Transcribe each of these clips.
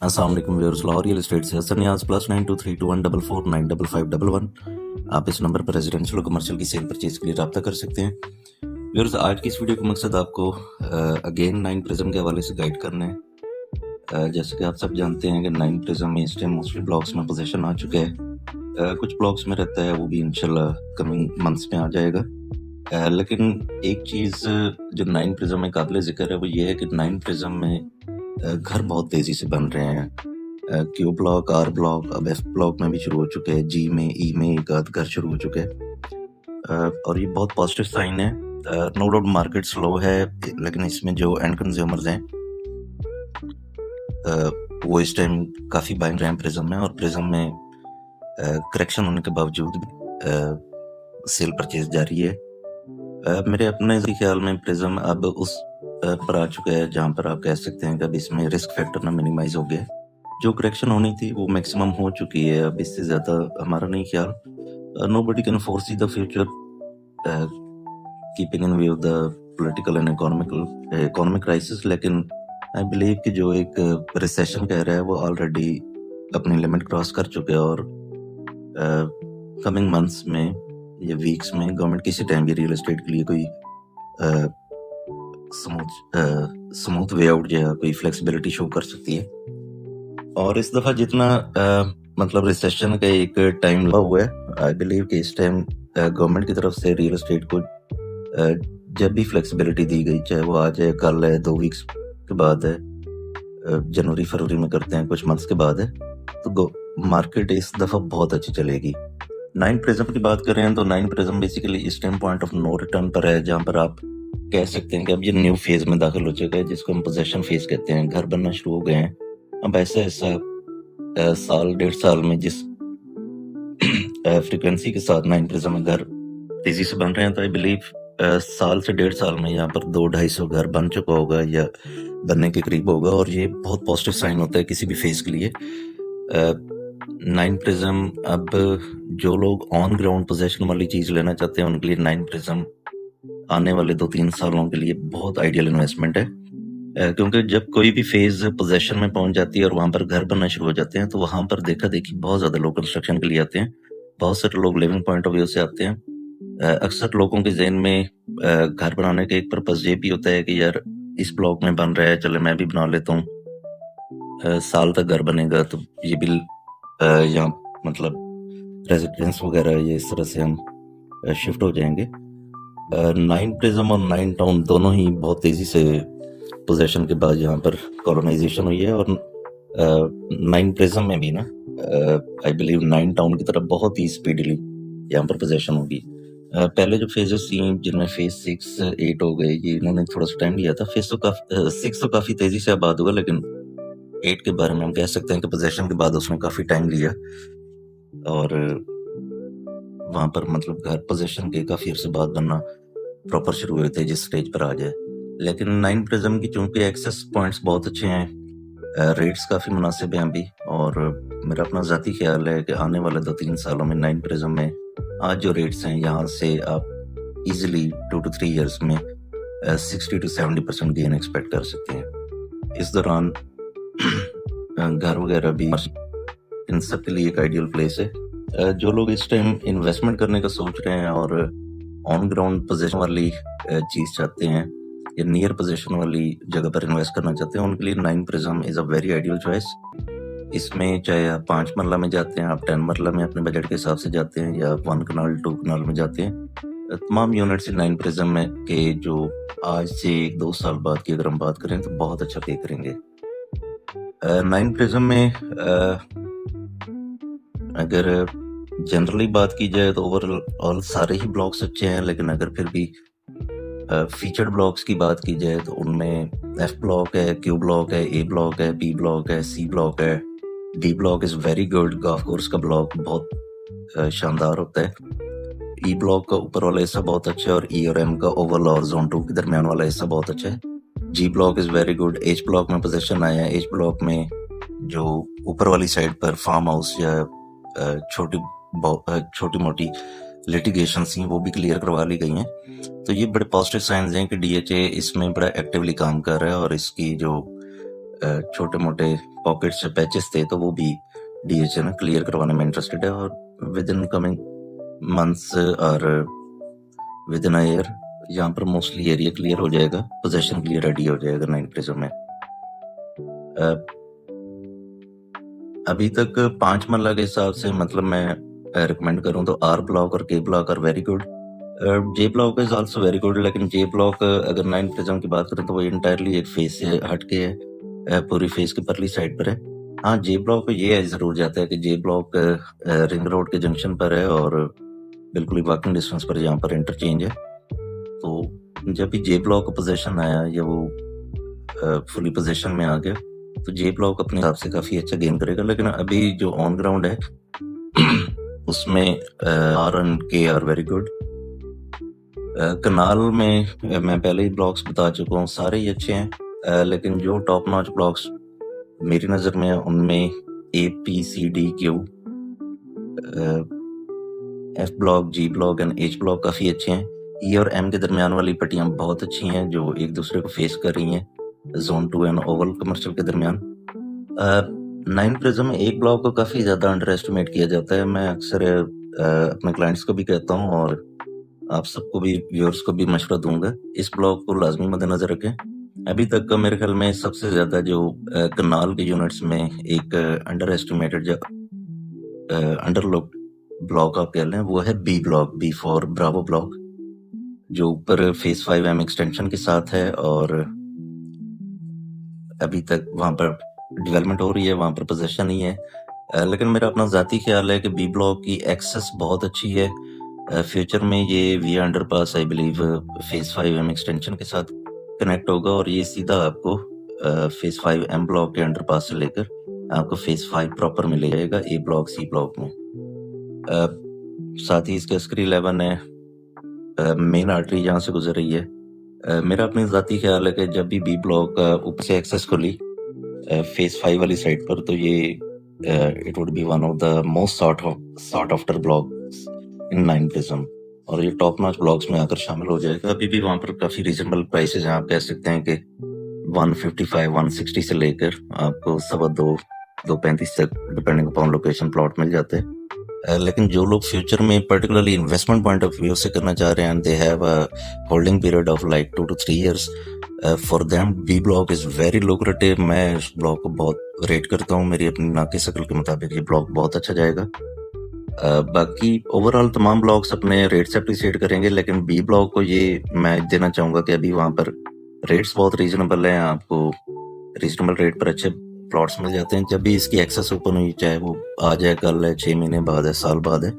अस्सलाम वालेकुम viewers, Lahore real estate से हसन नियाज +92321444955511। आप इस नंबर पर रेजिडेंशियल और कमर्शियल की सेल परचेज के लिए रब्ता कर सकते हैं। व्यूअर्स, आज की इस वीडियो का मकसद आपको अगेन नाइन प्रिज्म के हवाले से गाइड करना है। जैसे कि आप सब जानते हैं कि नाइन प्रिज्म में इस टाइम मोस्टली ब्लॉक्स में पोजीशन आ चुका है। कुछ ब्लॉक्स में रहता है, वो भी इंशाल्लाह कमिंग मंथ्स में आ जाएगा। लेकिन एक चीज़ जो नाइन प्रिज्म में काबिल ज़िक्र है वो ये है कि नाइन प्रिज्म में घर बहुत तेज़ी से बन रहे हैं। क्यू ब्लॉक, आर ब्लॉक, अब एफ ब्लॉक में भी शुरू हो चुके हैं, जी में, ई में एक आध घर शुरू हो चुके हैं। और ये बहुत पॉजिटिव साइन है। नो डाउट मार्केट स्लो है, लेकिन इसमें जो एंड कंज्यूमर्स हैं वो इस टाइम काफ़ी बाइंग रहे हैं प्रिज्म में, और प्रिज्म में करेक्शन होने के बावजूद सेल परचेज जारी है। मेरे अपने ख्याल में प्रिज्म अब उस पर आ चुका है जहाँ पर आप कह सकते हैं कि अब इसमें रिस्क फैक्टर ना मिनिमाइज हो गया है। जो करेक्शन होनी थी वो मैक्सिमम हो चुकी है, अब इससे ज़्यादा हमारा नहीं ख्याल। Nobody can foresee the future keeping in view the political and economic crisis, लेकिन आई बिलीव कि जो एक रिसेशन कह रहा है वो ऑलरेडी अपनी लिमिट क्रॉस कर चुके हैं, और कमिंग मंथ्स में या वीक्स में गवर्नमेंट किसी टाइम भी रियल एस्टेट के लिए कोई स्मूथ वे आउट या कोई फ्लेक्सिबिलिटी शो कर सकती है। और इस दफ़ा जितना मतलब रिसेशन का एक टाइम लगा हुआ है, आई बिलीव कि इस टाइम गवर्नमेंट की तरफ से रियल एस्टेट को जब भी फ्लेक्सिबिलिटी दी गई, चाहे वो आज है, कल है, 2 वीक्स के बाद है, जनवरी फरवरी में करते हैं, कुछ मंथ्स के बाद है, तो मार्केट इस दफ़ा बहुत अच्छी चलेगी। नाइन प्रिज्म की बात करें तो नाइन प्रिज्म बेसिकली इस time point of no return पर है, जहाँ पर आप कह सकते हैं कि अब ये न्यू फेज में दाखिल हो चुका है, जिसको हम पोजेशन फेज कहते हैं। घर बनना शुरू हो गए हैं। अब ऐसा ऐसा साल डेढ़ साल में जिस फ्रीक्वेंसी के साथ नाइन प्रिज्म में घर तेजी से बन रहे हैं, तो आई बिलीव साल से डेढ़ साल में यहाँ पर 200-250 घर बन चुका होगा या बनने के करीब होगा, और ये बहुत पॉजिटिव साइन होता है किसी भी फेज के लिए। नाइन प्रिज्म अब जो लोग ऑन ग्राउंड पोजेशन वाली चीज़ लेना चाहते हैं उनके लिए नाइन प्रिज्म आने वाले 2-3 सालों के लिए बहुत आइडियल इन्वेस्टमेंट है। क्योंकि जब कोई भी फेज पोजेशन में पहुंच जाती है और वहां पर घर बनना शुरू हो जाते हैं, तो वहां पर देखा देखी बहुत ज़्यादा लोग कंस्ट्रक्शन के लिए आते हैं। बहुत सारे लोग लिविंग पॉइंट ऑफ व्यू से आते हैं। अक्सर लोगों के जहन में घर बनाने का एक पर्पज़ ये भी होता है कि यार इस ब्लॉक में बन रहा है, चले मैं भी बना लेता हूँ, साल तक घर बनेगा तो ये भी या मतलब रेजिडेंस वगैरह ये इस तरह से हम शिफ्ट हो जाएंगे। नाइन प्रिज्म और नाइन टाउन दोनों ही बहुत तेज़ी से पोजेशन के बाद यहाँ पर कॉलोनाइजेशन हुई है, और नाइन प्रिज्म में भी ना आई बिलीव नाइन टाउन की तरफ बहुत ही स्पीडली यहाँ पर पोजेशन होगी। पहले जो फेजेस थी जिनमें फेज 6, 8 हो गए, ये इन्होंने थोड़ा सा टाइम लिया था। फेज तो काफ़ी 6 तो काफ़ी तेज़ी से आबाद हुआ, लेकिन 8 के बारे में हम कह सकते हैं कि पोजेशन के बाद उसने काफ़ी टाइम लिया, और वहाँ पर मतलब घर पोजेशन के काफ़ी अर्से बाद बनना प्रॉपर शुरू हुए थे जिस स्टेज पर आ जाए। लेकिन नाइन प्रिज्म की चूंकि एक्सेस पॉइंट्स बहुत अच्छे हैं, रेट्स काफ़ी मुनासिब हैं अभी, और मेरा अपना ज़ाती ख्याल है कि आने वाले 2-3 सालों में नाइन प्रिज्म में आज जो रेट्स हैं यहाँ से आप इजीली 2 to 3 ईयर्स में 60 to 70% गेन एक्सपेक्ट कर सकते हैं। इस दौरान घर वगैरह भी इन सब के लिए एक आइडियल प्लेस है। जो लोग इस टाइम इन्वेस्टमेंट करने का सोच रहे हैं और ऑन ग्राउंड पोजीशन वाली चीज़ चाहते हैं या नियर पोजीशन वाली जगह पर इन्वेस्ट करना चाहते हैं, उनके लिए nine prism is a very ideal choice. इसमें चाहे आप 5 मरला में जाते हैं, आप 10 मरला में अपने बजट के हिसाब से जाते हैं, या 1 कनाल 2 कनाल में जाते हैं, तमाम यूनिट्स नाइन प्रिज्म में के जो आज से 1-2 साल बाद की अगर हम बात करें तो बहुत अच्छा पे करेंगे। नाइन प्रिज्म में अगर जनरली बात की जाए तो ओवरऑल सारे ही ब्लॉक्स अच्छे हैं, लेकिन अगर फिर भी फीचर्ड ब्लॉक्स की बात की जाए तो उनमें एफ ब्लॉक है, क्यू ब्लॉक है, ए ब्लॉक है, बी ब्लॉक है, सी ब्लॉक है, D block is very good. Golf course का ब्लॉक बहुत शानदार होता है। ई ब्लॉक का ऊपर वाला हिस्सा बहुत अच्छा है, और ई और एम का ओवरऑल और जोन 2 के दरमियान वाला हिस्सा बहुत अच्छा है। G block is very good. H block में पोजीशन आया है। एच ब्लॉक में जो ऊपर वाली साइड पर फार्म हाउस या छोटी मोटी लिटिगेशन थी वो भी क्लियर करवा ली गई हैं। तो ये बड़े पॉजिटिव साइंस हैं कि डीएचए इसमें बड़ा एक्टिवली काम कर रहा है, और इसकी जो छोटे-मोटे पॉकेट्स या पैचेस थे, तो वो भी डीएचए ना क्लियर करवाने में इंटरेस्टेड है और विद इन कमिंग मंथ्स और विद इन अ ईयर यहाँ पर मोस्टली एरिया क्लियर हो जाएगा, पोजेशन के लिए रेडी हो जाएगा 9 प्रिज्म में। अभी तक 5 मरला के हिसाब से मतलब मैं रिकमेंड करूँ तो आर ब्लॉक और K block are very good. J block is also very good, लेकिन जे ब्लॉक अगर 9 प्रिज्म की बात करें तो वो इंटायरली एक फेस से हटके है, पूरी फेस की परली साइड पर है। हाँ, जे ब्लॉक ये है जरूर जाता है कि जे ब्लॉक रिंग रोड के जंक्शन पर है और बिल्कुल ही वॉकिंग डिस्टेंस पर यहाँ पर इंटरचेंज है। तो जब भी जे ब्लॉक पोजीशन आया या वो फुली पोजीशन में आ गया तो जे ब्लॉक अपने हिसाब से काफी अच्छा गेन करेगा, लेकिन अभी जो ऑन ग्राउंड है उसमें आर एंड के आर वेरी गुड। कनाल में मैं पहले ही ब्लॉक्स बता चुका हूँ, सारे ही अच्छे हैं, लेकिन जो टॉप नॉच ब्लॉक्स मेरी नज़र में है उनमें A P C D Q, F block, G block and H block काफ़ी अच्छे हैं। ई और एम के दरमियान वाली पट्टियाँ बहुत अच्छी हैं जो एक दूसरे को फेस कर रही हैं जोन 2 एंड ओवल कमर्शियल के दरमियान। 9 प्रिज्म में एक ब्लॉक को काफ़ी ज़्यादा अंडर एस्टिमेट किया जाता है। मैं अक्सर अपने क्लाइंट्स को भी कहता हूँ और आप सबको भी, व्यूअर्स को भी मशवरा दूंगा, इस ब्लॉक को लाजमी मद्देनजर रखें। अभी तक का मेरे ख्याल में सबसे ज़्यादा जो कनाल के यूनिट्स में एक अंडर एस्टिमेटेड जो अंडरलुक ब्लॉक आप कह लें वो है B block, B for bravo block, जो ऊपर फेस 5M एक्सटेंशन के साथ है और अभी तक वहाँ पर डेवलपमेंट हो रही है, वहाँ पर पोजीशन नहीं है। लेकिन मेरा अपना ज़ाती ख्याल है कि बी ब्लॉक की एक्सेस बहुत अच्छी है। फ्यूचर में ये विया underpass I believe face 5M extension के साथ कनेक्ट होगा और ये सीधा आपको फेस 5M ब्लॉक के अंडरपास से लेकर आपको फेस 5 प्रॉपर में ले जाएगा ए ब्लॉक सी ब्लॉक में। साथ ही इसके स्क्री 11 है, मेन आर्टरी जहाँ से गुजर रही है। मेरा अपनी ज़ाती ख्याल है कि जब भी बी ब्लॉक ऊपर से एक्सेस खुली फेस 5 वाली साइड पर तो ये it would be one of the most sought after blocks in 9 prism और ये टॉप नॉच ब्लॉक्स में आकर शामिल हो जाएगा। अभी भी वहाँ पर काफ़ी रीजनेबल प्राइसेस हैं, आप कह सकते हैं कि 155 160 से लेकर आपको 2.2-2.35 तक डिपेंडिंग अपॉन लोकेशन प्लॉट मिल जाते हैं। लेकिन जो लोग फ्यूचर में particularly investment point of view से करना चाह रहे हैं, they have a holding period of like 2 to 3 years, for them be block is very lucrative. मैं इस ब्लॉक को बहुत रेट करता हूँ, मेरी अपनी नाक़े शकल के मुताबिक ये ब्लॉक बहुत अच्छा जाएगा। बाकी ओवरऑल तमाम ब्लॉक्स अपने रेट से अप्रिशिएट करेंगे, लेकिन बी ब्लॉक को ये मैं देना चाहूँगा कि अभी वहाँ पर रेट्स बहुत रीजनेबल हैं, आपको रीजनेबल रेट पर अच्छे प्लॉट्स मिल जाते हैं। जब भी इसकी एक्सेस ओपन हुई, चाहे वो आ जाए कल है, 6 महीने बाद है, साल बाद है,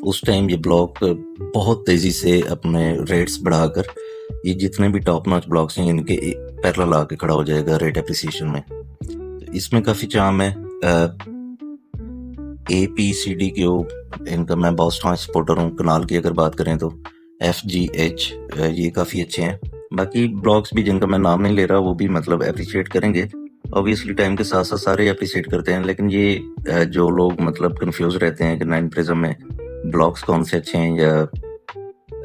उस टाइम ये ब्लॉक बहुत तेज़ी से अपने रेट्स बढ़ाकर ये जितने भी टॉप नॉच ब्लॉक्स हैं इनके पैरेलल आके खड़ा हो जाएगा रेट एप्रिसिएशन में। तो इसमें काफ़ी चाम है। A P C D Q इनका मैं बहुत स्ट्रॉन्ग सपोर्टर हूँ। कनाल की अगर बात करें तो एफ जी एच ये काफ़ी अच्छे हैं। बाकी ब्लॉक्स भी जिनका मैं नाम नहीं ले रहा वो भी मतलब अप्रिशिएट करेंगे। ऑब्वियसली टाइम के साथ साथ सारे अप्रिशिएट करते हैं, लेकिन ये जो लोग मतलब कंफ्यूज रहते हैं कि 9 प्रिज्म में ब्लॉक्स कौन से अच्छे हैं या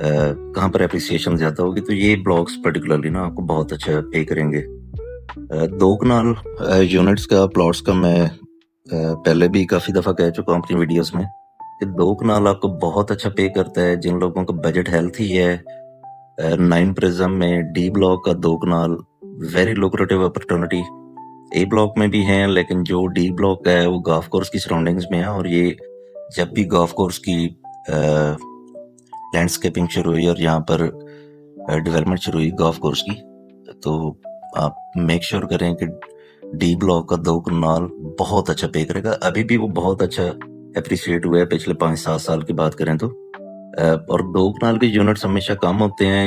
कहाँ पर अप्रिसिएशन ज़्यादा होगी, तो ये ब्लॉक्स पर्टिकुलरली ना आपको बहुत अच्छा पे करेंगे। 2 कनाल यूनिट्स का प्लॉट्स का मैं पहले भी काफ़ी दफ़ा कह चुका हूँ अपनी वीडियोस में कि 2 कनाल आपको बहुत अच्छा पे करता है। जिन लोगों का बजट हेल्थी है, 9 प्रिज्म में डी ब्लॉक का 2 कनाल वेरी लुक्रेटिव अपॉर्चुनिटी। ए ब्लॉक में भी हैं, लेकिन जो डी ब्लॉक है वो गोल्फ कोर्स की सराउंडिंग्स में है और ये जब भी गोल्फ कोर्स की लैंडस्केपिंग शुरू हुई और यहाँ पर डेवलपमेंट शुरू हुई गोल्फ कोर्स की, तो आप मेक श्योर करें कि डी ब्लॉक का 2 कनाल बहुत अच्छा पे करेगा। अभी भी वो बहुत अच्छा अप्रिशिएट हुआ है पिछले 5-7 साल की बात करें तो। और 2 कनाल के यूनिट्स हमेशा कम होते हैं।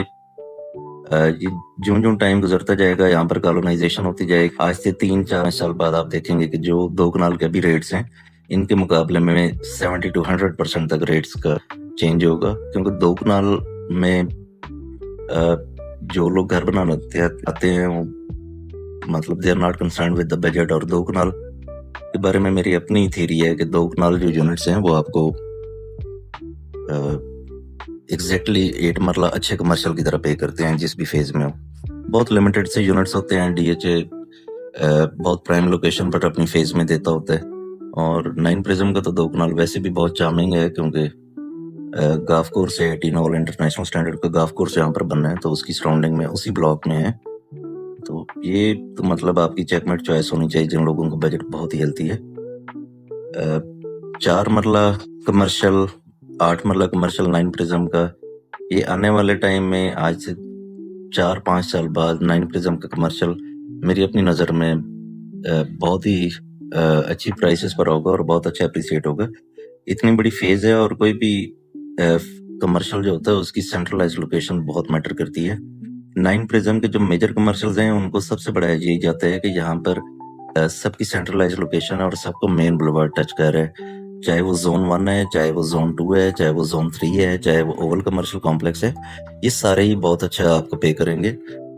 ये जो टाइम गुजरता जाएगा यहाँ पर कॉलोनाइजेशन होती जाएगी। आज से 3-4 साल बाद आप देखेंगे कि जो 2 कनाल के अभी रेट्स हैं इनके मुकाबले में 70 to 100% तक रेट्स का चेंज होगा, क्योंकि 2 कनाल में जो लोग घर बनाना आते हैं वो मतलब they are not concern with the budget. और 2 कनाल के बारे में मेरी अपनी थ्योरी है कि 2 कनाल जो यूनिट्स हैं वो आपको एग्जैक्टली 8 मरला अच्छे कमर्शियल की तरह पे करते हैं जिस भी फेज में हो। बहुत लिमिटेड से यूनिट्स होते हैं, डीएचए बहुत प्राइम लोकेशन पर अपनी फेज में देता होता है। और 9 प्रिज्म का तो 2 कनाल वैसे भी बहुत चार्मिंग है, क्योंकि गाफ कोर्स है, टीनॉल इंटरनेशनल स्टैंडर्ड का गाफ कोर्स यहाँ पर बनना है, तो उसकी सराउंडिंग में उसी ब्लॉक में है। तो ये तो मतलब आपकी चेकमेट चॉइस होनी चाहिए जिन लोगों का बजट बहुत ही हेल्थी है। 4 मरला कमर्शियल, 8 मरला कमर्शियल 9 प्रिज्म का, ये आने वाले टाइम में आज से 4-5 साल बाद 9 प्रिज्म का कमर्शियल मेरी अपनी नज़र में बहुत ही अच्छी प्राइसेस पर होगा और बहुत अच्छा अप्रिसिएट होगा। इतनी बड़ी फेज है और कोई भी कमर्शियल जो होता है उसकी सेंट्रलाइज लोकेशन बहुत मैटर करती है। 9 प्रिज्म के जो मेजर कमर्शियल्स हैं उनको सबसे बड़ा यही जाता है कि यहाँ पर सबकी सेंट्रलाइज लोकेशन है और सबको मेन बुलेवार्ड टच कर रहा है, चाहे वो जोन 1 है, चाहे वो जोन 2 है, चाहे वो जोन 3 है, चाहे वो ओवल कमर्शियल कॉम्प्लेक्स है, ये सारे ही बहुत अच्छा आपको पे करेंगे।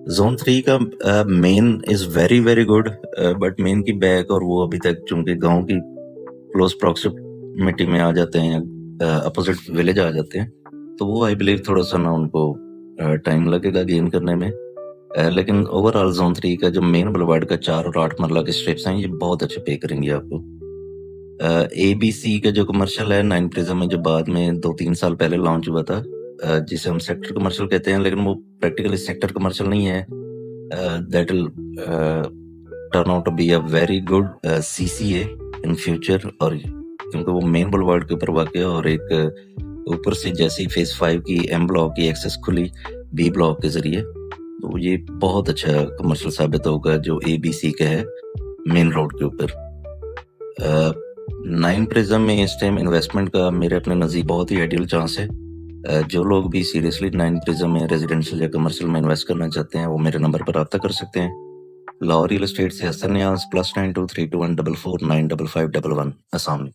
जोन 3 का main is very very good, but main की बैक और वो अभी तक चूंकि गांव की क्लोज प्रॉक्सिमिटी में आ जाते हैं, अपोजिट विलेज आ जाते हैं, तो वो आई बिलीव थोड़ा सा ना उनको टाइम लगेगा गेन करने में। लेकिन ओवरऑल जोन 3 का जो मेन बुलेवार्ड का 4 और 8 मरला के स्ट्रिप्स हैं ये बहुत अच्छे पे करेंगे आपको। ABC का जो कमर्शियल है 9 प्रिज्म में, जो बाद में 2-3 साल पहले लॉन्च हुआ था, जिसे हम सेक्टर कमर्शियल कहते हैं, लेकिन वो प्रैक्टिकली सेक्टर कमर्शियल नहीं है। That will turn out to be a very good CCA in future, और क्योंकि वो मेन बुलेवार्ड के ऊपर वाक़ है और एक ऊपर से जैसे ही फेज 5 की M ब्लॉक की एक्सेस खुली B ब्लॉक के जरिए, तो ये बहुत अच्छा कमर्शियल साबित होगा जो ABC का है मेन रोड के ऊपर। 9 प्रिज्म में इस टाइम इन्वेस्टमेंट का मेरे अपने नज़दीक बहुत ही आइडियल चांस है। जो लोग भी सीरियसली 9 प्रिज्म में रेजिडेंशियल या कमर्शियल में इन्वेस्ट करना चाहते हैं वो मेरे नंबर पर रब्ता कर सकते हैं। लाहौर रियल एस्टेट से हसन नियाज़, +923214495511। अस्सलाम वालेकुम।